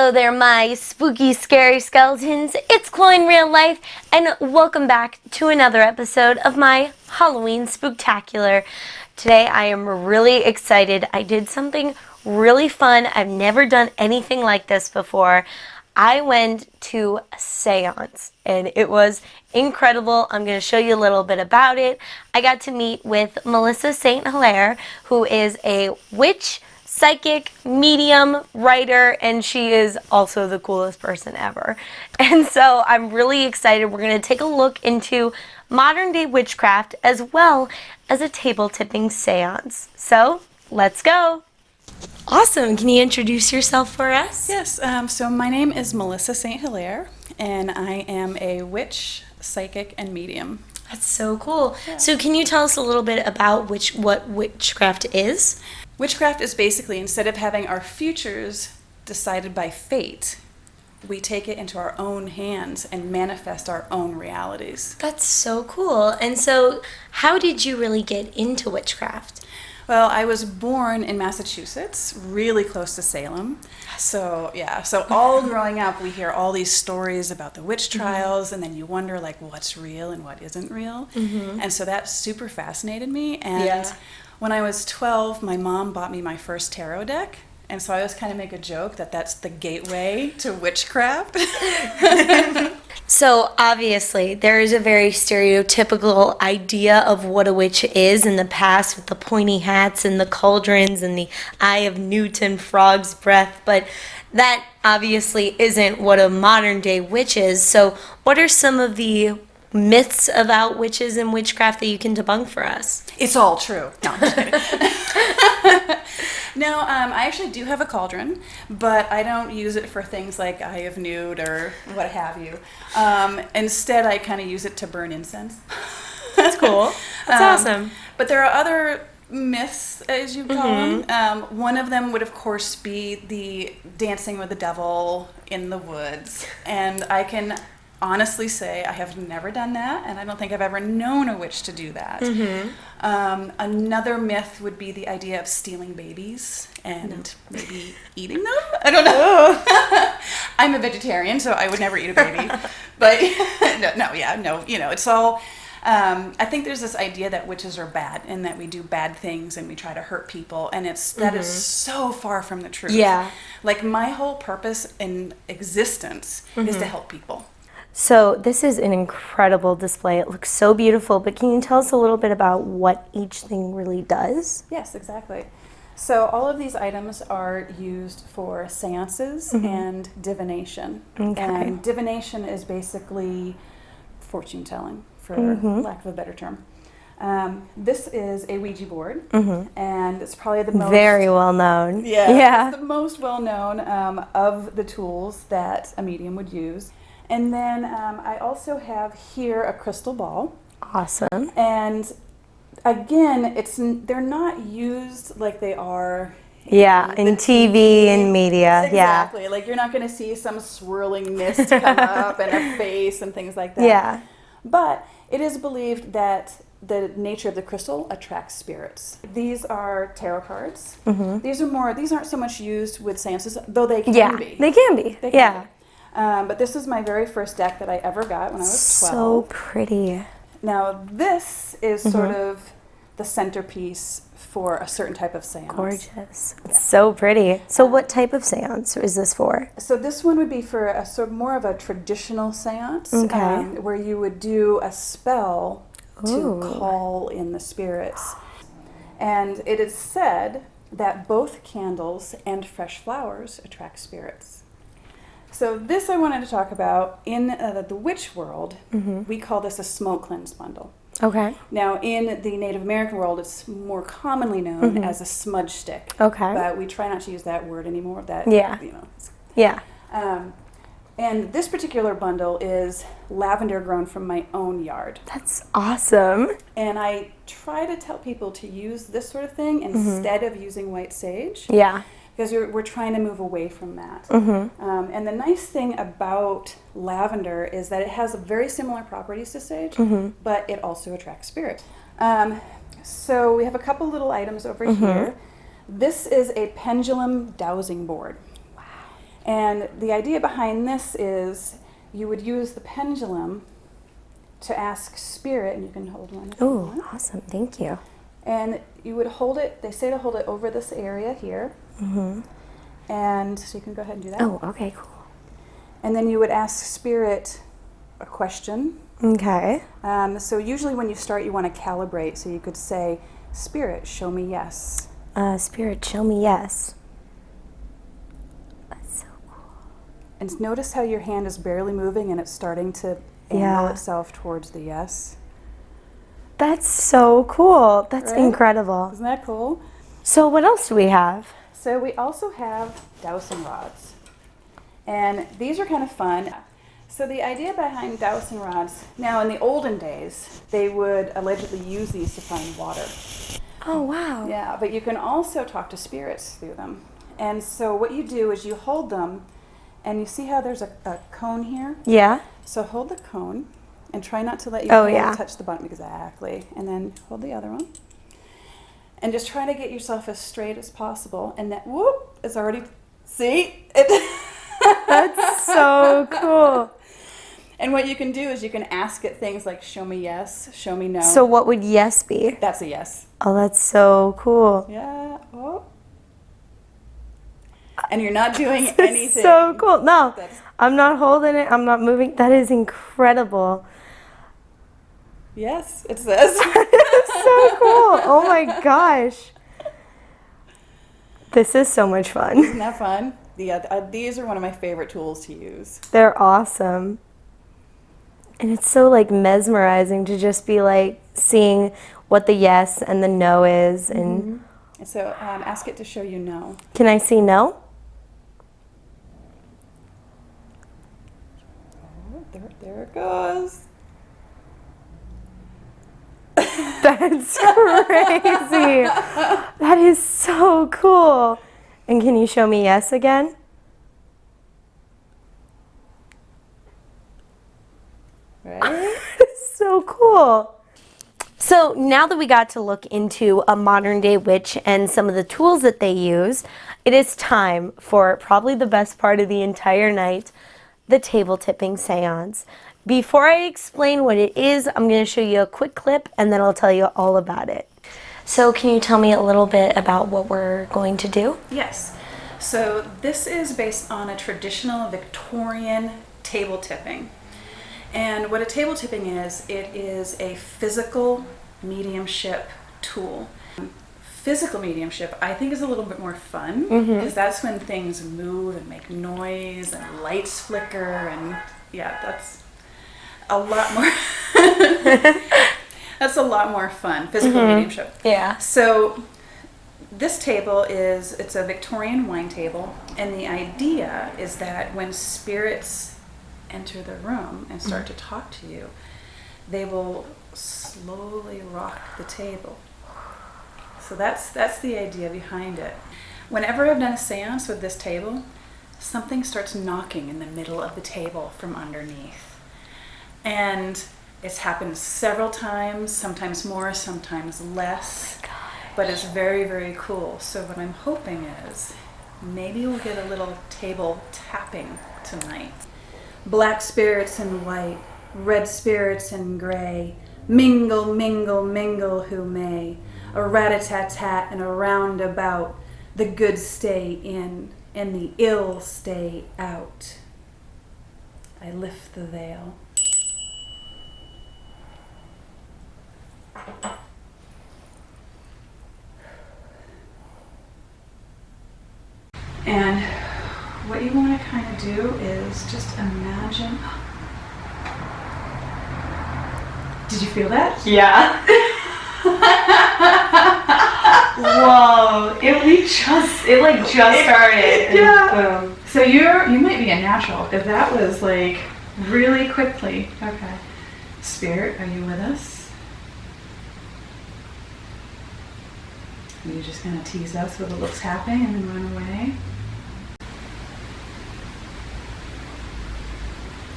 Hello there, my spooky, scary skeletons. It's Chloe in real life, and welcome back to another episode of my Halloween Spooktacular. Today I am really excited. I did something really fun. I've never done anything like this before. I went to a seance, and it was incredible. I'm going to show you a little bit about it. I got to meet with Melissa St Hilaire, who is a witch, psychic, medium, writer, and she is also the coolest person ever. And so I'm really excited. We're going to take a look into modern day witchcraft as well as a table tipping seance. So let's go. Awesome. Can you introduce yourself for us? Yes. So my name is Melissa St Hilaire, and I am a witch, psychic, and medium. That's so cool. Yeah. So can you tell us a little bit about what witchcraft is? Witchcraft is basically, instead of having our futures decided by fate, we take it into our own hands and manifest our own realities. That's so cool. And so how did you really get into witchcraft? Well, I was born in Massachusetts, really close to Salem. So all growing up, we hear all these stories about the witch trials, and then you wonder, like, what's real and what isn't real. Mm-hmm. And so that super fascinated me. And when I was 12, my mom bought me my first tarot deck. And so I always kind of make a joke that that's the gateway to witchcraft. So obviously there is a very stereotypical idea of what a witch is in the past, with the pointy hats and the cauldrons and the Eye of Newton, frog's breath, but that obviously isn't what a modern day witch is. So what are some of the myths about witches and witchcraft that you can debunk for us? It's all true. No, I'm just kidding. No, I actually do have a cauldron, but I don't use it for things like Eye of Newt or what have you. Instead, I kind of use it to burn incense. That's cool. That's awesome. But there are other myths, as you call them. One of them would, of course, be the dancing with the devil in the woods. And I can honestly say I have never done that, and I don't think I've ever known a witch to do that. Mm-hmm. Another myth would be the idea of stealing babies and maybe eating them. I don't know. I'm a vegetarian, so I would never eat a baby. But it's all. I think there's this idea that witches are bad and that we do bad things and we try to hurt people, and that is so far from the truth. Yeah. Like, my whole purpose in existence is to help people. So this is an incredible display. It looks so beautiful, but can you tell us a little bit about what each thing really does? Yes, exactly. So all of these items are used for seances and divination. Okay. And divination is basically fortune telling, for lack of a better term. This is a Ouija board, and it's probably the most... Very well known. Yeah. It's the most well known of the tools that a medium would use. And then I also have here a crystal ball. Awesome. And again, they're not used like they are in TV and media. Exactly. Yeah. Like, you're not going to see some swirling mist come up and a face and things like that. Yeah. But it is believed that the nature of the crystal attracts spirits. These are tarot cards. Mm-hmm. These aren't so much used with seances, though they can be. They can be. They can be. But this is my very first deck that I ever got when I was 12. So pretty. Now, this is sort of the centerpiece for a certain type of seance. Gorgeous. It's so pretty. So what type of seance is this for? So this one would be for a sort of more of a traditional seance, where you would do a spell to call in the spirits. And it is said that both candles and fresh flowers attract spirits. So this I wanted to talk about. In the witch world, we call this a smoke cleanse bundle. Okay. Now, in the Native American world, it's more commonly known as a smudge stick. Okay. But we try not to use that word anymore. Yeah. And this particular bundle is lavender grown from my own yard. That's awesome. And I try to tell people to use this sort of thing instead of using white sage. Yeah. Because we're trying to move away from that. And the nice thing about lavender is that it has very similar properties to sage, but it also attracts spirits. So we have a couple little items over here. This is a pendulum dowsing board. And the idea behind this is you would use the pendulum to ask spirit, and you can hold one if you Oh, want. awesome. Thank you. And you would hold it, they say to hold it over this area here. Mm-hmm. And so you can go ahead and do that. Oh, okay, cool. And then you would ask spirit a question. Okay. So usually when you start, you want to calibrate. So you could say, Spirit, show me yes. Spirit, show me yes. That's so cool. And notice how your hand is barely moving and it's starting to angle Yeah. itself towards the yes. That's so cool. That's Right? incredible. Isn't that cool? So what else do we have? So we also have dowsing rods. And these are kind of fun. So the idea behind dowsing rods, now in the olden days, they would allegedly use these to find water. Oh, wow. Yeah, but you can also talk to spirits through them. And so what you do is you hold them, and you see how there's a cone here? Yeah? So hold the cone, and try not to let your hand yeah. touch the bottom. Exactly. And then hold the other one. And just try to get yourself as straight as possible. And that, whoop, it's already, see? That's so cool. And what you can do is you can ask it things like, show me yes, show me no. So what would yes be? That's a yes. Oh, that's so cool. Yeah. Oh. And you're not doing anything. So cool. No, That's- I'm not holding it. I'm not moving. That is incredible. Yes, it says. So cool. Oh my gosh. This is so much fun. Isn't that fun? Yeah, these are one of my favorite tools to use. They're awesome. And it's so like mesmerizing to just be like seeing what the yes and the no is. And And so ask it to show you no. can I see no? Oh, there it goes. That's crazy. That is so cool. And can you show me yes again? Right? It's so cool. So now that we got to look into a modern day witch and some of the tools that they use, it is time for probably the best part of the entire night, the table tipping seance. Before I explain what it is, I'm going to show you a quick clip and then I'll tell you all about it. So can you tell me a little bit about what we're going to do? Yes. So this is based on a traditional Victorian table tipping. And what a table tipping is, it is a physical mediumship tool. Physical mediumship, I think, is a little bit more fun because that's when things move and make noise and lights flicker, and yeah, that's a lot more. That's a lot more fun. Physical mediumship. Yeah. So this table it's a Victorian wine table, and the idea is that when spirits enter the room and start to talk to you, they will slowly rock the table. So that's the idea behind it. Whenever I've done a seance with this table, something starts knocking in the middle of the table from underneath. And it's happened several times, sometimes more, sometimes less. But it's very, very cool. So what I'm hoping is maybe we'll get a little table tapping tonight. Black spirits in white, red spirits in gray, mingle, mingle, mingle who may. A rat-a-tat-tat and a roundabout, the good stay in and the ill stay out. I lift the veil. And what you want to kind of do is just imagine. Did you feel that? Yeah. Whoa! It just started. Yeah. Boom. So you might be a natural if that was like really quickly. Okay. Spirit, are you with us? Are you just gonna tease us with a little tapping and then run away?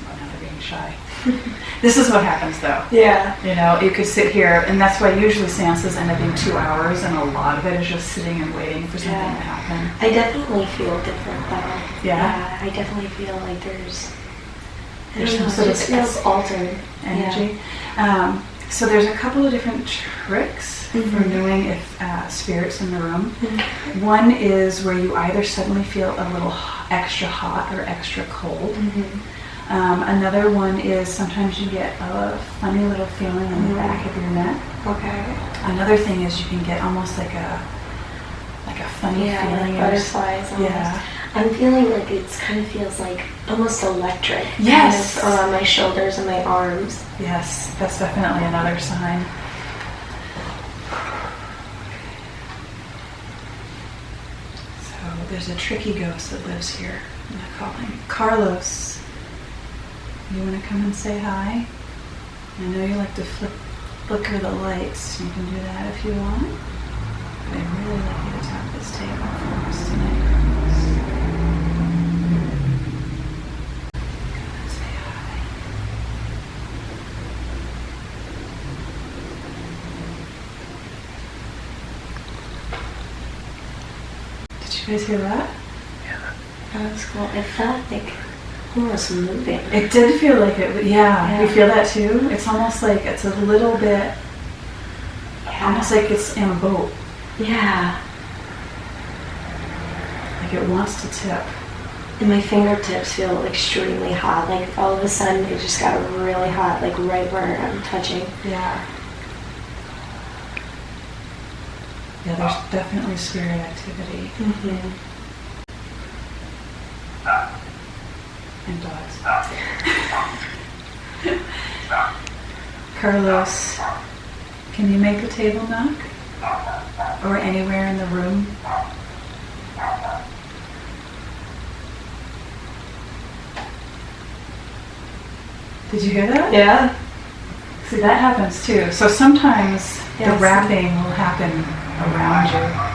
Oh, now they're being shy. This is what happens though. Yeah. You know, you could sit here, and that's why usually seances end up being 2 hours, and a lot of it is just sitting and waiting for something to happen. I definitely feel different though. Yeah? I definitely feel like there's Some it sort just feels altered. energy. So there's a couple of different tricks for knowing if spirit's in the room. One is where you either suddenly feel a little extra hot or extra cold. Another one is sometimes you get a funny little feeling in the back of your neck. Okay. Another thing is you can get almost like a funny feeling. Like butterflies almost. Yeah. I'm feeling like it kind of feels like almost electric. Yes. Kind of around my shoulders and my arms. Yes, that's definitely another sign. So there's a tricky ghost that lives here. I'm gonna call him Carlos. You want to come and say hi? I know you like to flicker the lights. You can do that if you want. But I'd really like you to tap this table for us tonight, Carlos. Come and say hi. Did you guys hear that? That was cool. It felt like almost moving. It did feel like it. Yeah. You feel that too? It's almost like it's a little bit, almost like it's in a boat. Yeah. Like it wants to tip. And my fingertips feel extremely hot. Like all of a sudden it just got really hot, like right where I'm touching. Yeah. Yeah, there's definitely spirit activity. And dogs. Carlos, can you make the table knock? Or anywhere in the room? Did you hear that? Yeah. See, that happens too. So sometimes the Yes. wrapping will happen around you.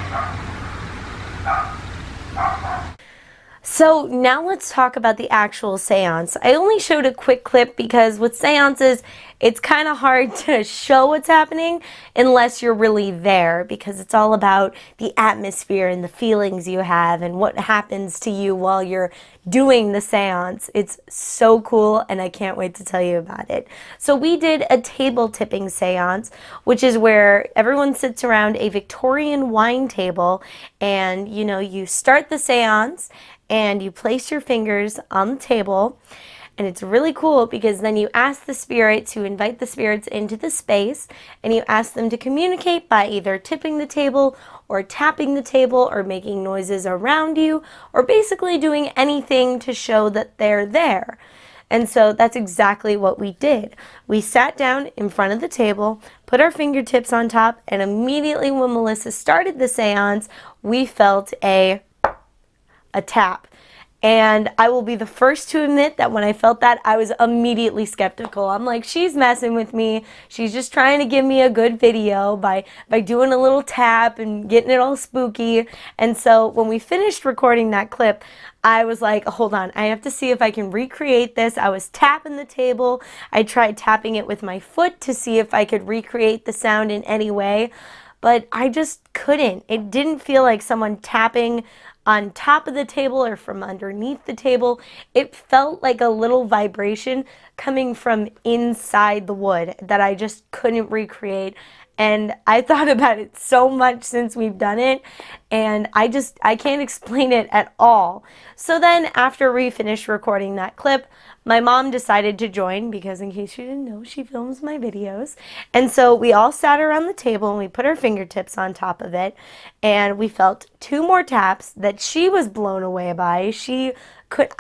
So now let's talk about the actual seance. I only showed a quick clip because with seances, it's kind of hard to show what's happening unless you're really there, because it's all about the atmosphere and the feelings you have and what happens to you while you're doing the seance. It's so cool and I can't wait to tell you about it. So we did a table tipping seance, which is where everyone sits around a Victorian wine table and you start the seance and you place your fingers on the table, and it's really cool because then you ask the spirit to invite the spirits into the space, and you ask them to communicate by either tipping the table or tapping the table or making noises around you or basically doing anything to show that they're there. And so that's exactly what we did. We sat down in front of the table, put our fingertips on top, and immediately when Melissa started the seance, we felt a tap. And I will be the first to admit that when I felt that, I was immediately skeptical. I'm like, she's messing with me. She's just trying to give me a good video by doing a little tap and getting it all spooky. And so when we finished recording that clip, I was like, hold on, I have to see if I can recreate this. I was tapping the table. I tried tapping it with my foot to see if I could recreate the sound in any way, but I just couldn't. It didn't feel like someone tapping on top of the table or from underneath the table. It felt like a little vibration coming from inside the wood that I just couldn't recreate. And I thought about it so much since we've done it, and I can't explain it at all. So then after we finished recording that clip, my mom decided to join because, in case you didn't know, she films my videos. And so we all sat around the table and we put our fingertips on top of it, and we felt 2 more taps that she was blown away by.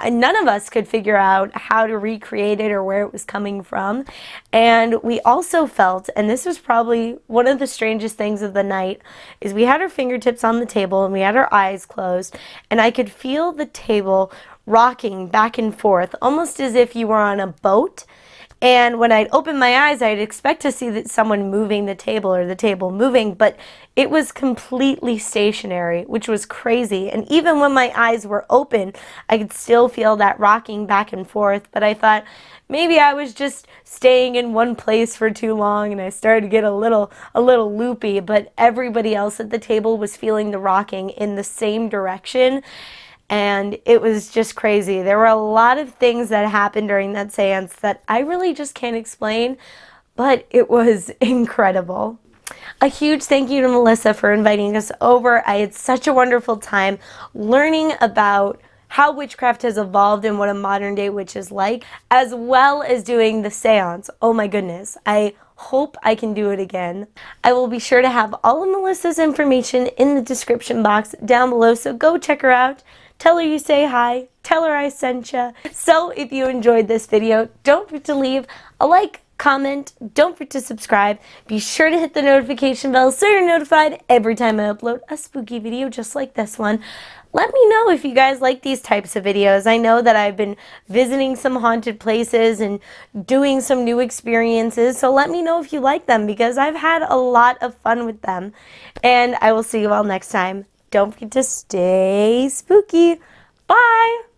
None of us could figure out how to recreate it or where it was coming from. And we also felt, and this was probably one of the strangest things of the night, is we had our fingertips on the table and we had our eyes closed, and I could feel the table rocking back and forth, almost as if you were on a boat. And when I'd open my eyes, I'd expect to see that someone moving the table or the table moving, but it was completely stationary, which was crazy. And even when my eyes were open, I could still feel that rocking back and forth. But I thought maybe I was just staying in one place for too long, and I started to get a little loopy. But everybody else at the table was feeling the rocking in the same direction. And it was just crazy. There were a lot of things that happened during that seance that I really just can't explain, but it was incredible. A huge thank you to Melissa for inviting us over. I had such a wonderful time learning about how witchcraft has evolved and what a modern day witch is like, as well as doing the seance. Oh my goodness. I hope I can do it again. I will be sure to have all of Melissa's information in the description box down below, so go check her out. Tell her you say hi. Tell her I sent you. So if you enjoyed this video, don't forget to leave a like, comment, don't forget to subscribe. Be sure to hit the notification bell so you're notified every time I upload a spooky video just like this one. Let me know if you guys like these types of videos. I know that I've been visiting some haunted places and doing some new experiences, so let me know if you like them, because I've had a lot of fun with them. And I will see you all next time. Don't forget to stay spooky. Bye!